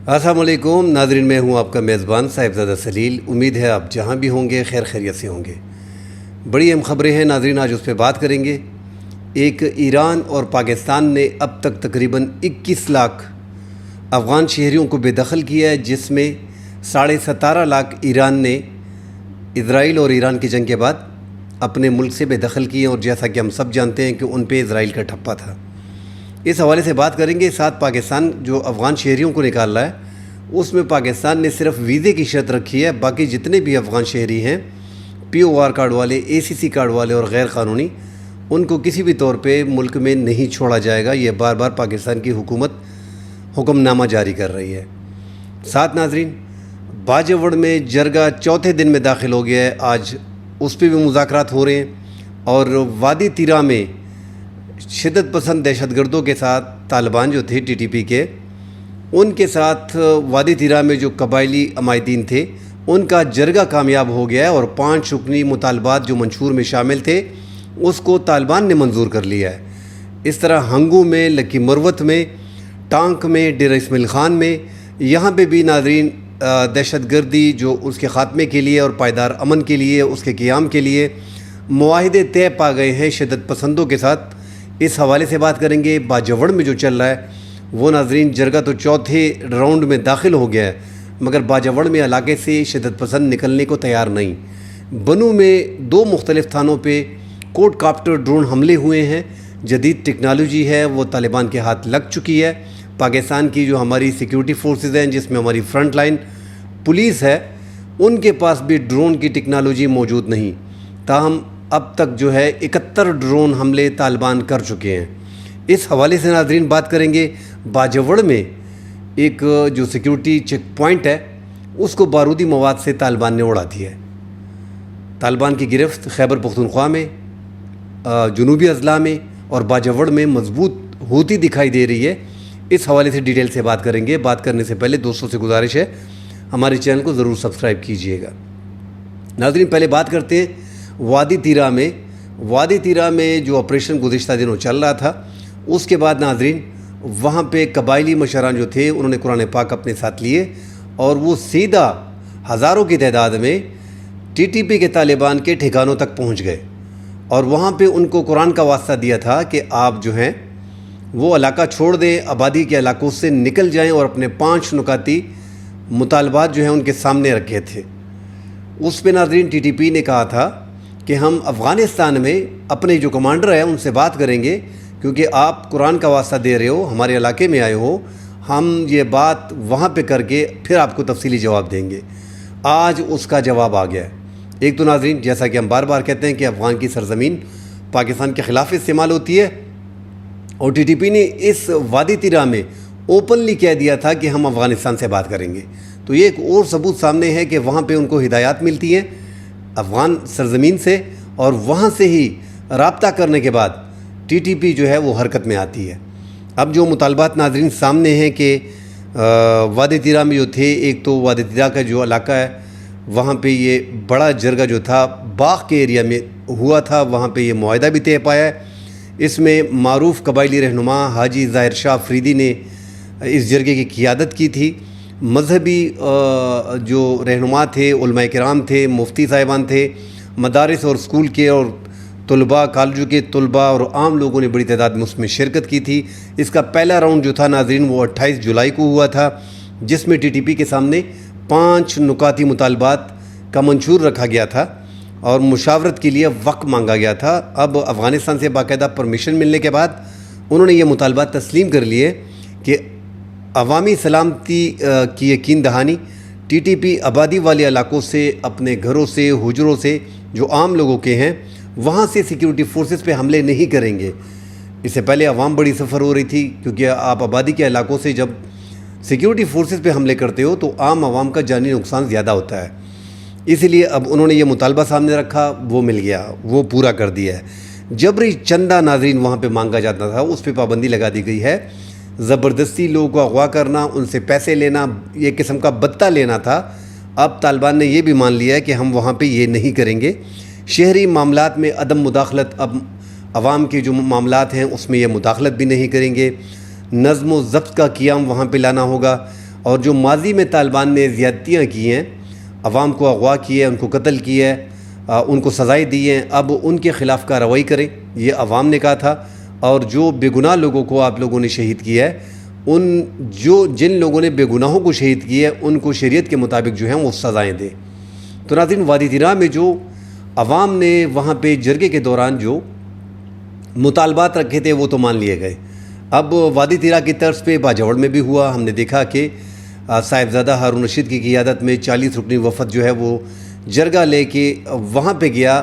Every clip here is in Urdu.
السلام علیکم ناظرین، میں ہوں آپ کا میزبان صاحبزادہ سلیل۔ امید ہے آپ جہاں بھی ہوں گے خیر خیریت سے ہوں گے۔ بڑی اہم خبریں ہیں ناظرین، آج اس پہ بات کریں گے۔ ایک ایران اور پاکستان نے اب تک تقریباً 21 لاکھ افغان شہریوں کو بے دخل کیا ہے، جس میں 17.5 لاکھ ایران نے اسرائیل اور ایران کی جنگ کے بعد اپنے ملک سے بے دخل کیے، اور جیسا کہ ہم سب جانتے ہیں کہ ان پہ اسرائیل کا ٹھپا تھا۔ اس حوالے سے بات کریں گے۔ ساتھ پاکستان جو افغان شہریوں کو نکال رہا ہے، اس میں پاکستان نے صرف ویزے کی شرط رکھی ہے، باقی جتنے بھی افغان شہری ہیں، پی او آر کارڈ والے، اے سی سی کارڈ والے اور غیر قانونی، ان کو کسی بھی طور پہ ملک میں نہیں چھوڑا جائے گا۔ یہ بار بار پاکستان کی حکومت حکم نامہ جاری کر رہی ہے۔ ساتھ ناظرین، باجوڑ میں جرگہ چوتھے دن میں داخل ہو گیا ہے، آج اس پہ بھی مذاکرات ہو رہے ہیں، اور وادی تیرا میں شدت پسند دہشت گردوں کے ساتھ طالبان جو تھے ٹی ٹی پی کے، ان کے ساتھ وادی تیرا میں جو قبائلی عمائدین تھے، ان کا جرگہ کامیاب ہو گیا ہے، اور 5 رکنی مطالبات جو منشور میں شامل تھے اس کو طالبان نے منظور کر لیا ہے۔ اس طرح ہنگو میں، لکی مروت میں، ٹانک میں، ڈیرہ اسماعیل خان میں، یہاں پہ بھی ناظرین دہشت گردی جو اس کے خاتمے کے لیے اور پائیدار امن کے لیے، اس کے قیام کے لیے معاہدے طے پا گئے ہیں شدت پسندوں کے ساتھ۔ اس حوالے سے بات کریں گے۔ باجوڑ میں جو چل رہا ہے وہ ناظرین، جرگہ تو چوتھے راؤنڈ میں داخل ہو گیا ہے، مگر باجوڑ میں علاقے سے شدت پسند نکلنے کو تیار نہیں۔ بنو میں 2 مختلف تھانوں پہ کوڈ کاپٹر ڈرون حملے ہوئے ہیں۔ جدید ٹیکنالوجی ہے وہ طالبان کے ہاتھ لگ چکی ہے۔ پاکستان کی جو ہماری سیکیورٹی فورسز ہیں، جس میں ہماری فرنٹ لائن پولیس ہے، ان کے پاس بھی ڈرون کی ٹیکنالوجی موجود نہیں۔ تاہم اب تک جو ہے 71 ڈرون حملے طالبان کر چکے ہیں۔ اس حوالے سے ناظرین بات کریں گے۔ باجوڑ میں ایک جو سیکیورٹی چیک پوائنٹ ہے، اس کو بارودی مواد سے طالبان نے اڑا دیا ہے۔ طالبان کی گرفت خیبر پختونخوا میں، جنوبی اضلاع میں اور باجوڑ میں مضبوط ہوتی دکھائی دے رہی ہے۔ اس حوالے سے ڈیٹیل سے بات کریں گے۔ بات کرنے سے پہلے دوستوں سے گزارش ہے، ہمارے چینل کو ضرور سبسکرائب کیجئے گا۔ ناظرین، پہلے بات کرتے ہیں وادی تیرا میں جو آپریشن گزشتہ دنوں چل رہا تھا، اس کے بعد ناظرین وہاں پہ قبائلی مشران جو تھے، انہوں نے قرآن پاک اپنے ساتھ لیے، اور وہ سیدھا ہزاروں کی تعداد میں ٹی ٹی پی کے طالبان کے ٹھکانوں تک پہنچ گئے، اور وہاں پہ ان کو قرآن کا واسطہ دیا تھا کہ آپ جو ہیں وہ علاقہ چھوڑ دیں، آبادی کے علاقوں سے نکل جائیں، اور اپنے 5 نکاتی مطالبات جو ہیں ان کے سامنے رکھے تھے۔ اس پہ ناظرین ٹی ٹی پی نے کہا تھا کہ ہم افغانستان میں اپنے جو کمانڈر ہیں ان سے بات کریں گے، کیونکہ آپ قرآن کا واسطہ دے رہے ہو، ہمارے علاقے میں آئے ہو، ہم یہ بات وہاں پہ کر کے پھر آپ کو تفصیلی جواب دیں گے۔ آج اس کا جواب آ گیا ہے۔ ایک تو ناظرین، جیسا کہ ہم بار بار کہتے ہیں کہ افغان کی سرزمین پاکستان کے خلاف استعمال ہوتی ہے، اور ٹی ٹی پی نے اس وادی تیرا میں اوپنلی کہہ دیا تھا کہ ہم افغانستان سے بات کریں گے۔ تو یہ ایک اور ثبوت سامنے ہے کہ وہاں پہ ان کو ہدایات ملتی ہیں افغان سرزمین سے، اور وہاں سے ہی رابطہ کرنے کے بعد ٹی ٹی پی جو ہے وہ حرکت میں آتی ہے۔ اب جو مطالبات ناظرین سامنے ہیں کہ وادی تیرا میں جو تھے، ایک تو وادی تیرا کا جو علاقہ ہے وہاں پہ یہ بڑا جرگہ جو تھا باغ کے ایریا میں ہوا تھا، وہاں پہ یہ معاہدہ بھی طے پایا ہے۔ اس میں معروف قبائلی رہنما حاجی ظاہر شاہ فریدی نے اس جرگے کی قیادت کی تھی۔ مذہبی جو رہنما تھے، علماء کرام تھے، مفتی صاحبان تھے، مدارس اور اسکول کے اور طلباء، کالجوں کے طلباء اور عام لوگوں نے بڑی تعداد میں اس میں شرکت کی تھی۔ اس کا پہلا راؤنڈ جو تھا ناظرین وہ 28 جولائی کو ہوا تھا، جس میں ٹی ٹی پی کے سامنے 5 نکاتی مطالبات کا منشور رکھا گیا تھا، اور مشاورت کے لیے وقت مانگا گیا تھا۔ اب افغانستان سے باقاعدہ پرمیشن ملنے کے بعد انہوں نے یہ مطالبات تسلیم کر لیے کہ عوامی سلامتی کی یقین دہانی، ٹی ٹی پی آبادی والے علاقوں سے، اپنے گھروں سے، حجروں سے جو عام لوگوں کے ہیں، وہاں سے سیکیورٹی فورسز پہ حملے نہیں کریں گے۔ اس سے پہلے عوام بڑی سفر ہو رہی تھی، کیونکہ آپ آبادی کے علاقوں سے جب سیکیورٹی فورسز پہ حملے کرتے ہو تو عام عوام کا جانی نقصان زیادہ ہوتا ہے۔ اسی لیے اب انہوں نے یہ مطالبہ سامنے رکھا، وہ مل گیا، وہ پورا کر دیا ہے۔ جبری چندہ ناظرین وہاں پہ مانگا جاتا تھا، اس پہ پابندی لگا دی گئی ہے۔ زبردستی لوگوں کو اغوا کرنا، ان سے پیسے لینا، یہ قسم کا بتہ لینا تھا۔ اب طالبان نے یہ بھی مان لیا ہے کہ ہم وہاں پہ یہ نہیں کریں گے۔ شہری معاملات میں عدم مداخلت، اب عوام کے جو معاملات ہیں اس میں یہ مداخلت بھی نہیں کریں گے۔ نظم و ضبط کا قیام وہاں پہ لانا ہوگا۔ اور جو ماضی میں طالبان نے زیادتیاں کی ہیں، عوام کو اغوا کیا ہے، ان کو قتل کیا ہے، ان کو سزائیں دی ہیں، اب ان کے خلاف کارروائی کریں، یہ عوام نے کہا تھا۔ اور جو بے گناہ لوگوں کو آپ لوگوں نے شہید کیا ہے، جن لوگوں نے بے گناہوں کو شہید کیا ہے، ان کو شریعت کے مطابق جو ہیں وہ سزائیں دیں۔ تو ناظرین، وادی طیرہ میں جو عوام نے وہاں پہ جرگے کے دوران جو مطالبات رکھے تھے وہ تو مان لیے گئے۔ اب وادی طیرہ کی طرز پہ باجوڑ میں بھی ہوا، ہم نے دیکھا کہ صاحبزادہ ہارون رشید کی قیادت میں 40 رکنی وفد جو ہے وہ جرگہ لے کے وہاں پہ گیا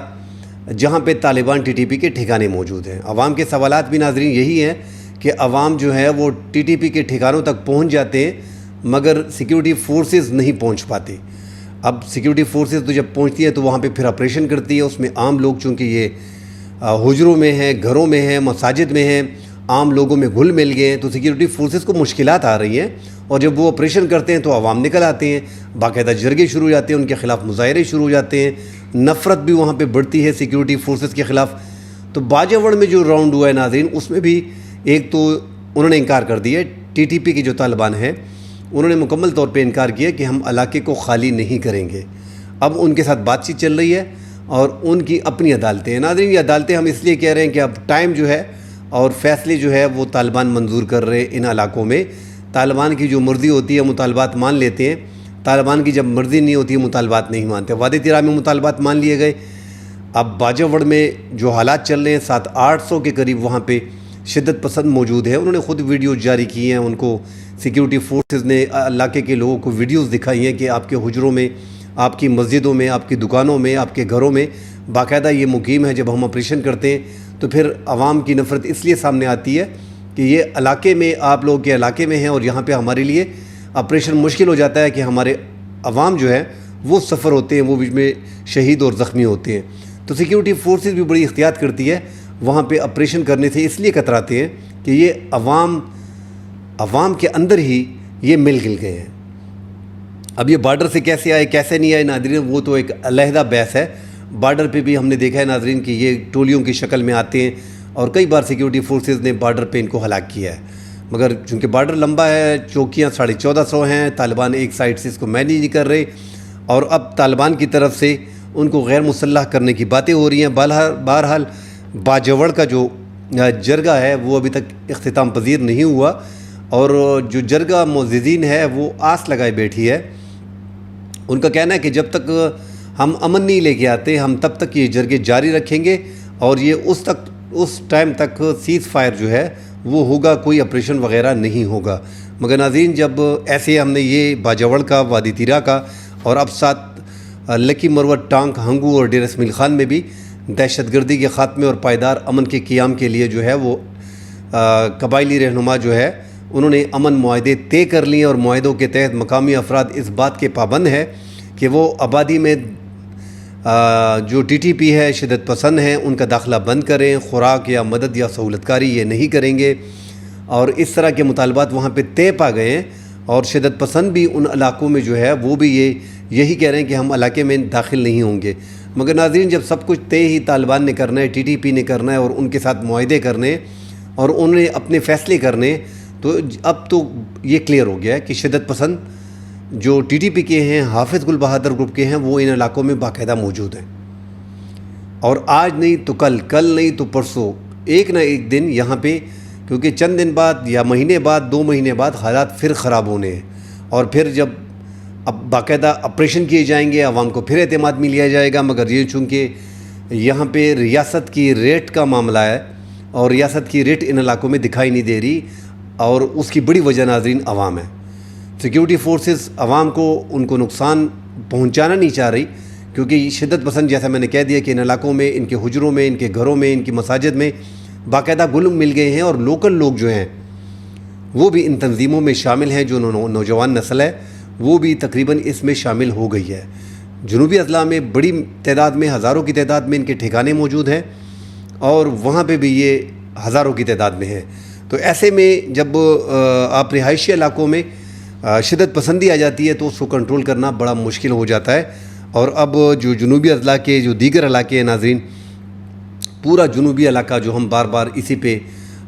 جہاں پہ طالبان ٹی ٹی پی کے ٹھکانے موجود ہیں۔ عوام کے سوالات بھی ناظرین یہی ہیں کہ عوام جو ہے وہ ٹی ٹی پی کے ٹھکانوں تک پہنچ جاتے ہیں مگر سیکیورٹی فورسز نہیں پہنچ پاتے۔ اب سیکیورٹی فورسز تو جب پہنچتی ہے تو وہاں پہ پھر آپریشن کرتی ہے، اس میں عام لوگ چونکہ یہ حجروں میں ہیں، گھروں میں ہیں، مساجد میں ہیں، عام لوگوں میں گھل مل گئے ہیں، تو سیکیورٹی فورسز کو مشکلات آ رہی ہیں، اور جب وہ آپریشن کرتے ہیں تو عوام نکل آتے ہیں، باقاعدہ جرگے شروع ہو جاتے ہیں، ان کے خلاف مظاہرے شروع ہو جاتے ہیں، نفرت بھی وہاں پہ بڑھتی ہے سیکیورٹی فورسز کے خلاف۔ تو باجوڑ میں جو راؤنڈ ہوا ہے ناظرین، اس میں بھی ایک تو انہوں نے انکار کر دیا ہے، ٹی ٹی پی کے جو طالبان ہیں انہوں نے مکمل طور پہ انکار کیا کہ ہم علاقے کو خالی نہیں کریں گے۔ اب ان کے ساتھ بات چیت چل رہی ہے اور ان کی اپنی عدالتیں ہیں۔ ناظرین، یہ عدالتیں ہم اس لیے کہہ رہے ہیں کہ اب ٹائم جو ہے اور فیصلے جو ہے وہ طالبان منظور کر رہے ہیں ان علاقوں میں۔ طالبان کی جو مرضی ہوتی ہے مطالبات مان لیتے ہیں، طالبان کی جب مرضی نہیں ہوتی ہے مطالبات نہیں مانتے۔ وادی طیرہ میں مطالبات مان لیے گئے، اب باجوڑ میں جو حالات چل رہے ہیں 700-800 کے قریب وہاں پہ شدت پسند موجود ہے۔ انہوں نے خود ویڈیوز جاری کی ہیں، ان کو سیکیورٹی فورسز نے علاقے کے لوگوں کو ویڈیوز دکھائی ہیں کہ آپ کے حجروں میں، آپ کی مسجدوں میں، آپ کی دکانوں میں، آپ کے گھروں میں باقاعدہ یہ مقیم ہے۔ جب ہم آپریشن کرتے ہیں تو پھر عوام کی نفرت اس لیے سامنے آتی ہے کہ یہ علاقے میں آپ لوگ کے علاقے میں ہیں اور یہاں پہ ہمارے لیے آپریشن مشکل ہو جاتا ہے کہ ہمارے عوام جو ہے وہ سفر ہوتے ہیں، وہ بیچ میں شہید اور زخمی ہوتے ہیں۔ تو سیکیورٹی فورسز بھی بڑی احتیاط کرتی ہے، وہاں پہ آپریشن کرنے سے اس لیے کتراتے ہیں کہ یہ عوام کے اندر ہی یہ مل گل گئے ہیں۔ اب یہ بارڈر سے کیسے آئے کیسے نہیں آئے ناظرین، وہ تو ایک علیحدہ بحث ہے۔ بارڈر پہ بھی ہم نے دیکھا ہے ناظرین کہ یہ ٹولیوں کی شکل میں آتے ہیں اور کئی بار سیکیورٹی فورسز نے بارڈر پہ ان کو ہلاک کیا ہے، مگر چونکہ بارڈر لمبا ہے، چوکیاں 1450 ہیں، طالبان ایک سائڈ سے اس کو مینیج نہیں کر رہے، اور اب طالبان کی طرف سے ان کو غیر مسلح کرنے کی باتیں ہو رہی ہیں۔ بہرحال باجوڑ کا جو جرگہ ہے وہ ابھی تک اختتام پذیر نہیں ہوا، اور جو جرگہ معززین ہے وہ آس لگائے بیٹھی ہے۔ ان کا کہنا ہے کہ جب تک ہم امن نہیں لے کے آتے ہم تب تک یہ جرگے جاری رکھیں گے، اور یہ اس ٹائم تک سیز فائر جو ہے وہ ہوگا، کوئی آپریشن وغیرہ نہیں ہوگا۔ مگر ناظرین، جب ایسے ہم نے یہ باجوڑ کا، وادی طیرہ کا، اور اب ساتھ لکی مروت، ٹانک، ہنگو اور ڈیر اسماعیل خان میں بھی دہشت گردی کے خاتمے اور پائیدار امن کے قیام کے لیے جو ہے وہ قبائلی رہنما جو ہے انہوں نے امن معاہدے طے کر لیے، اور معاہدوں کے تحت مقامی افراد اس بات کے پابند ہیں کہ وہ آبادی میں جو ٹی ٹی پی ہے، شدت پسند ہیں، ان کا داخلہ بند کریں، خوراک یا مدد یا سہولت کاری یہ نہیں کریں گے، اور اس طرح کے مطالبات وہاں پہ طے پا گئے ہیں۔ اور شدت پسند بھی ان علاقوں میں جو ہے وہ بھی یہی کہہ رہے ہیں کہ ہم علاقے میں داخل نہیں ہوں گے۔ مگر ناظرین، جب سب کچھ طے ہی طالبان نے کرنا ہے، ٹی ٹی پی نے کرنا ہے، اور ان کے ساتھ معاہدے کرنے اور انہیں اپنے فیصلے کرنے، تو اب تو یہ کلیئر ہو گیا ہے کہ شدت پسند جو ٹی ٹی پی کے ہیں، حافظ گل بہادر گروپ کے ہیں، وہ ان علاقوں میں باقاعدہ موجود ہیں، اور آج نہیں تو کل نہیں تو پرسوں، ایک نہ ایک دن یہاں پہ، کیونکہ چند دن بعد یا مہینے بعد، 2 مہینے بعد حالات پھر خراب ہونے ہیں، اور پھر جب اب باقاعدہ آپریشن کیے جائیں گے، عوام کو پھر اعتماد میں لیا جائے گا۔ مگر یہ چونکہ یہاں پہ ریاست کی ریٹ کا معاملہ ہے، اور ریاست کی ریٹ ان علاقوں میں دکھائی نہیں دے رہی، اور اس کی بڑی وجہ ناظرین عوام ہے۔ سیکیورٹی فورسز عوام کو ان کو نقصان پہنچانا نہیں چاہ رہی، کیونکہ شدت پسند، جیسا میں نے کہہ دیا کہ ان علاقوں میں، ان کے حجروں میں، ان کے گھروں میں، ان کی مساجد میں باقاعدہ گل مل گئے ہیں، اور لوکل لوگ جو ہیں وہ بھی ان تنظیموں میں شامل ہیں، جو نوجوان نسل ہے وہ بھی تقریباً اس میں شامل ہو گئی ہے۔ جنوبی اضلاع میں بڑی تعداد میں، ہزاروں کی تعداد میں ان کے ٹھکانے موجود ہیں، اور وہاں پہ بھی یہ ہزاروں کی تعداد میں ہیں۔ تو ایسے میں جب آپ رہائشی علاقوں میں شدت پسندی آ جاتی ہے تو اس کو کنٹرول کرنا بڑا مشکل ہو جاتا ہے۔ اور اب جو جنوبی اضلاع کے جو دیگر علاقے ہیں ناظرین، پورا جنوبی علاقہ جو ہم بار بار اسی پہ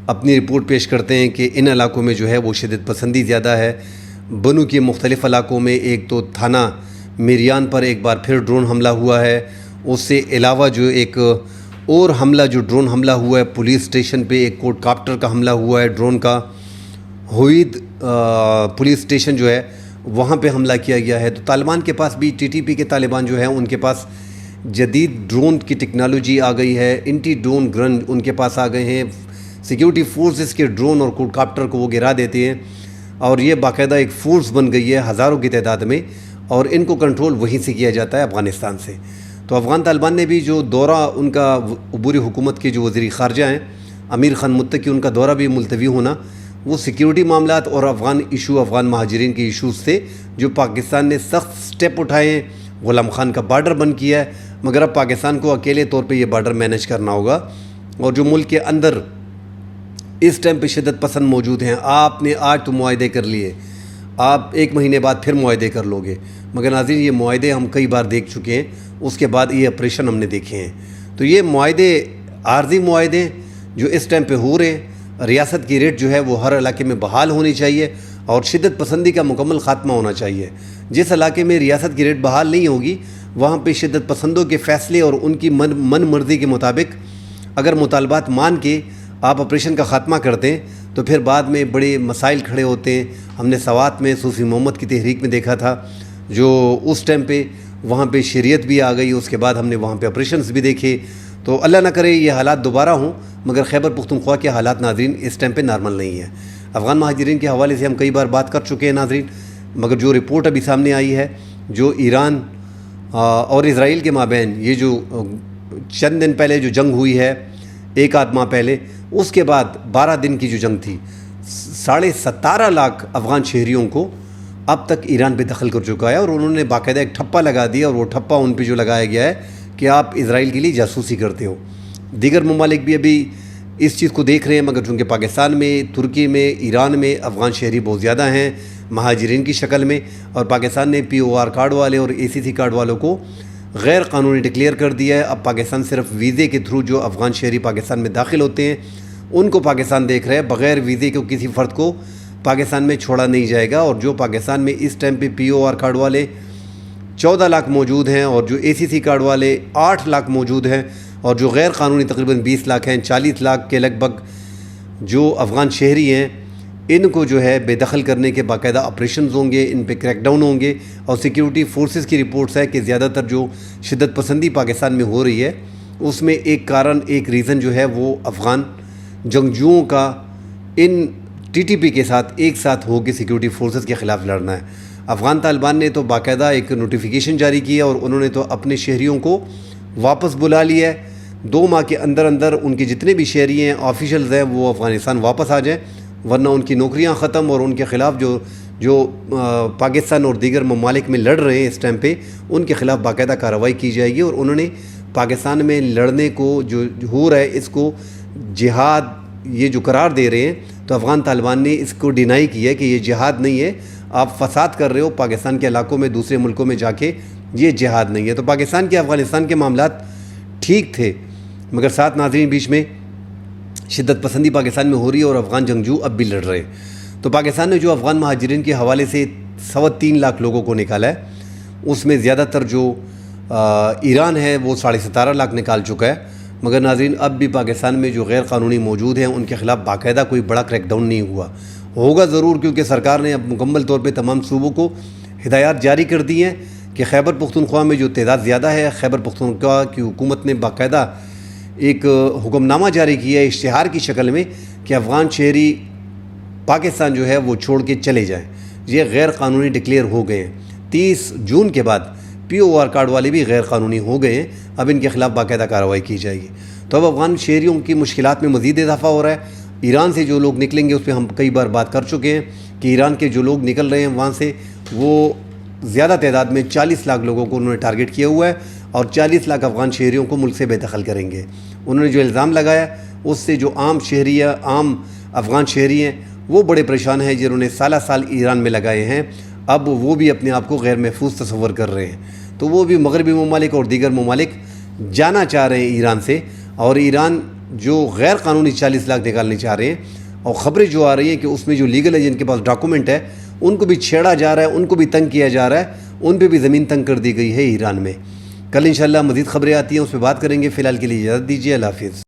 اپنی رپورٹ پیش کرتے ہیں کہ ان علاقوں میں جو ہے وہ شدت پسندی زیادہ ہے، بنو کے مختلف علاقوں میں ایک تو تھانہ میریان پر ایک بار پھر ڈرون حملہ ہوا ہے، اس سے علاوہ جو ایک اور حملہ جو ڈرون حملہ ہوا ہے پولیس اسٹیشن پہ، ایک کوڈ کاپٹر کا حملہ ہوا ہے ڈرون کا، ہوئید پولیس اسٹیشن جو ہے وہاں پہ حملہ کیا گیا ہے۔ تو طالبان کے پاس بھی TTP کے طالبان جو ہیں ان کے پاس جدید ڈرون کی ٹیکنالوجی آ گئی ہے، اینٹی ڈرون گن ان کے پاس آ گئے ہیں، سیکیورٹی فورسز کے ڈرون اور کوڈ کاپٹر کو وہ گرا دیتے ہیں، اور یہ باقاعدہ ایک فورس بن گئی ہے ہزاروں کی تعداد میں، اور ان کو کنٹرول وہیں سے کیا جاتا ہے افغانستان سے۔ تو افغان طالبان نے بھی جو دورہ ان کا عبوری حکومت کے جو وزیر خارجہ ہیں امیر خان متقی، ان کا دورہ بھی ملتوی ہونا وہ سیکیورٹی معاملات اور افغان ایشو، افغان مہاجرین کے ایشوز تھے جو پاکستان نے سخت سٹیپ اٹھائے ہیں، غلام خان کا بارڈر بند کیا ہے، مگر اب پاکستان کو اکیلے طور پہ یہ بارڈر مینیج کرنا ہوگا، اور جو ملک کے اندر اس ٹائم پہ شدت پسند موجود ہیں، آپ نے آج تو معاہدے کر لیے، آپ ایک مہینے بعد پھر معاہدے کر لوگے، مگر ناظرین یہ معاہدے ہم کئی بار دیکھ چکے ہیں، اس کے بعد یہ آپریشن ہم نے دیکھے ہیں۔ تو یہ معاہدے عارضی معاہدے جو اس ٹائم پہ ہو رہے ہیں، ریاست کی ریٹ جو ہے وہ ہر علاقے میں بحال ہونی چاہیے اور شدت پسندی کا مکمل خاتمہ ہونا چاہیے۔ جس علاقے میں ریاست کی ریٹ بحال نہیں ہوگی وہاں پہ شدت پسندوں کے فیصلے اور ان کی من مرضی کے مطابق اگر مطالبات مان کے آپ آپریشن کا خاتمہ کرتے ہیں تو پھر بعد میں بڑے مسائل کھڑے ہوتے ہیں۔ ہم نے سوات میں صوفی محمد کی تحریک میں دیکھا تھا، جو اس ٹائم پہ وہاں پہ شریعت بھی آ گئی، اس کے بعد ہم نے وہاں پہ آپریشنز بھی دیکھے۔ تو اللہ نہ کرے یہ حالات دوبارہ ہوں، مگر خیبر پختونخوا کے حالات ناظرین اس ٹائم پہ نارمل نہیں ہیں۔ افغان مہاجرین کے حوالے سے ہم کئی بار بات کر چکے ہیں ناظرین، مگر جو رپورٹ ابھی سامنے آئی ہے، جو ایران اور اسرائیل کے مابین یہ جو چند دن پہلے جو جنگ ہوئی ہے، ایک آدھ ماہ پہلے، اس کے بعد 12 دن کی جو جنگ تھی، 17.5 لاکھ افغان شہریوں کو اب تک ایران پہ دخل کر چکا ہے، اور انہوں نے باقاعدہ ایک ٹھپا لگا دیا، اور وہ ٹھپا ان پہ جو لگایا گیا ہے کہ آپ اسرائیل کے لیے جاسوسی کرتے ہو۔ دیگر ممالک بھی ابھی اس چیز کو دیکھ رہے ہیں، مگر چونکہ پاکستان میں، ترکی میں، ایران میں افغان شہری بہت زیادہ ہیں مہاجرین کی شکل میں، اور پاکستان نے POR کارڈ والے اور ACC کارڈ والوں کو غیر قانونی ڈکلیئر کر دیا ہے۔ اب پاکستان صرف ویزے کے تھرو جو افغان شہری پاکستان میں داخل ہوتے ہیں ان کو پاکستان دیکھ رہے ہیں، بغیر ویزے کو کسی فرد کو پاکستان میں چھوڑا نہیں جائے گا۔ اور جو پاکستان میں اس ٹائم پہ POR کارڈ والے 14 لاکھ موجود ہیں، اور جو ACC کارڈ والے 8 لاکھ موجود ہیں، اور جو غیر قانونی تقریباً 20 لاکھ ہیں، 40 لاکھ کے لگ بھگ جو افغان شہری ہیں، ان کو جو ہے بے دخل کرنے کے باقاعدہ آپریشنز ہوں گے، ان پہ کریک ڈاؤن ہوں گے۔ اور سیکیورٹی فورسز کی رپورٹس ہے کہ زیادہ تر جو شدت پسندی پاکستان میں ہو رہی ہے اس میں ایک ریزن جو ہے وہ افغان جنگجوؤں کا ان TTP کے ساتھ ایک ساتھ ہو کے سیکیورٹی فورسز کے خلاف لڑنا ہے۔ افغان طالبان نے تو باقاعدہ ایک نوٹیفیکیشن جاری کیا، اور انہوں نے تو اپنے شہریوں کو واپس بلا لیا ہے، 2 ماہ کے اندر اندر ان کے جتنے بھی شہری ہیں، آفیشلز ہیں، وہ افغانستان واپس آ جائیں، ورنہ ان کی نوکریاں ختم، اور ان کے خلاف جو پاکستان اور دیگر ممالک میں لڑ رہے ہیں اس ٹائم پہ، ان کے خلاف باقاعدہ کارروائی کی جائے گی۔ اور انہوں نے پاکستان میں لڑنے کو جو ہو رہا ہے اس کو جہاد یہ جو قرار دے رہے ہیں، تو افغان طالبان نے اس کو ڈینائی کیا ہے کہ یہ جہاد نہیں ہے، آپ فساد کر رہے ہو پاکستان کے علاقوں میں، دوسرے ملکوں میں جا کے، یہ جہاد نہیں ہے۔ تو پاکستان کے افغانستان کے معاملات ٹھیک تھے، مگر ساتھ ناظرین بیچ میں شدت پسندی پاکستان میں ہو رہی ہے، اور افغان جنگجو اب بھی لڑ رہے ہیں۔ تو پاکستان نے جو افغان مہاجرین کے حوالے سے 3.25 لاکھ لوگوں کو نکالا ہے، اس میں زیادہ تر جو ایران ہے وہ 17.5 لاکھ نکال چکا ہے، مگر ناظرین اب بھی پاکستان میں جو غیر قانونی موجود ہیں ان کے خلاف باقاعدہ کوئی بڑا کریک ڈاؤن نہیں ہوگا ضرور، کیونکہ سرکار نے اب مکمل طور پہ تمام صوبوں کو ہدایات جاری کر دی ہیں کہ خیبر پختونخوا میں جو تعداد زیادہ ہے، خیبر پختونخوا کی حکومت نے باقاعدہ ایک حکم نامہ جاری کیا ہے اشتہار کی شکل میں کہ افغان شہری پاکستان جو ہے وہ چھوڑ کے چلے جائیں، یہ غیر قانونی ڈکلیئر ہو گئے ہیں۔ 30 جون کے بعد POR کارڈ والے بھی غیر قانونی ہو گئے ہیں، اب ان کے خلاف باقاعدہ کارروائی کی جائے گی۔ تو اب افغان شہریوں کی مشکلات میں مزید اضافہ ہو رہا ہے۔ ایران سے جو لوگ نکلیں گے اس پہ ہم کئی بار بات کر چکے ہیں کہ ایران کے جو لوگ نکل رہے ہیں وہاں سے، وہ زیادہ تعداد میں 40 لاکھ لوگوں کو انہوں نے ٹارگٹ کیا ہوا ہے، اور 40 لاکھ افغان شہریوں کو ملک سے بے دخل کریں گے۔ انہوں نے جو الزام لگایا اس سے جو عام افغان شہری ہیں وہ بڑے پریشان ہیں، جنہوں نے سالہ سال ایران میں لگائے ہیں، اب وہ بھی اپنے آپ کو غیر محفوظ تصور کر رہے ہیں، تو وہ بھی مغربی ممالک اور دیگر ممالک جانا چاہ رہے ہیں ایران سے، اور ایران جو غیر قانونی 40 لاکھ نکالنے چاہ رہے ہیں، اور خبریں جو آ رہی ہیں کہ اس میں جو لیگل ہے جن کے پاس ڈاکومنٹ ہے ان کو بھی چھیڑا جا رہا ہے، ان کو بھی تنگ کیا جا رہا ہے، ان پہ بھی زمین تنگ کر دی گئی ہے ایران میں۔ کل انشاءاللہ مزید خبریں آتی ہیں، اس پہ بات کریں گے۔ فی الحال کے لیے اجازت دیجیے، اللہ حافظ۔